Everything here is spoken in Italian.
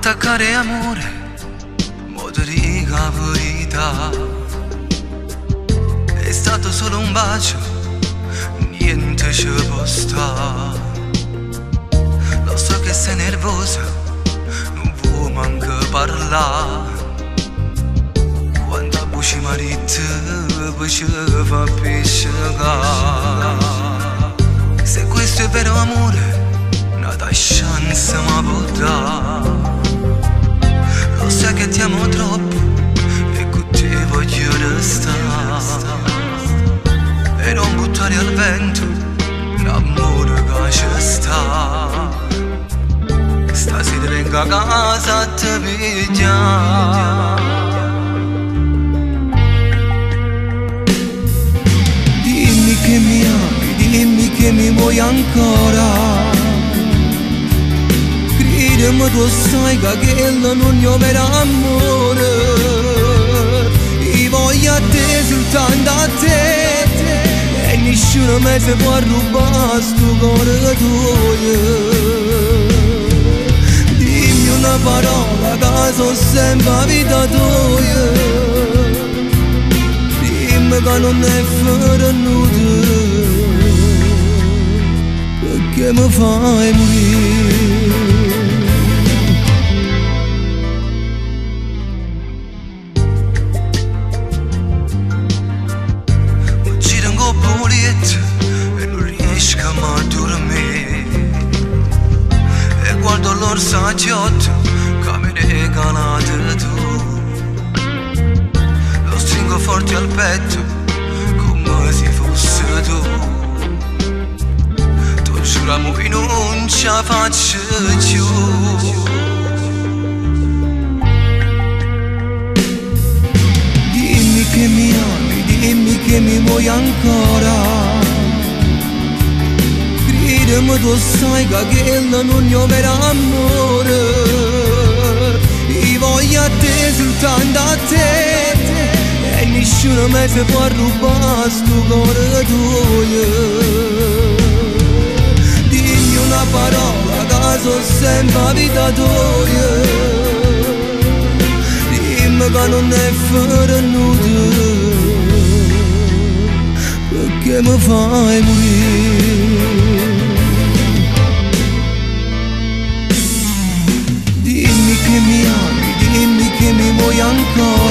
attaccare amore, moderica verità. È stato solo un bacio, niente ci può stare. Lo so che sei nervosa, non vuoi manco parlare. Quando buci marito, poi ci fa pisciare. Se questo è vero amore, una chance ma può dare. Lo sai che ti amo troppo e con te voglio restare. E non buttare al vento l'amore che ci sta. Stasera vengo a casa a te pigliare. Dimmi che mi ami, dimmi che mi vuoi ancora. Credimi tu sai che quello non è vero amore. Io voglio a te, soltanto a te, e nessuno mi si può rubare sto cuore tuo. Dimmi una parola che so sempre vita tua. Dimmi che non è vero nudo, perché mi fai morire. E non riesco mai a dormire. E guardo l'orsagiotto che mi regalate tu. Lo stringo forte al petto come se fosse tu. Tu giuriamo che non ce la faccio più. Dimmi che mi ami, dimmi che mi vuoi ancora. Credimi tu sai che quello non è vero amore. Io voglio a te, soltanto a te, e nessuno mi si può rubare sto cuore tuo. Dimmi una parola che so sempre vita tua. Dimmi che non è vero nudo, perché mi fai morire. Dimmi che mi ami, dimmi che mi vuoi ancora.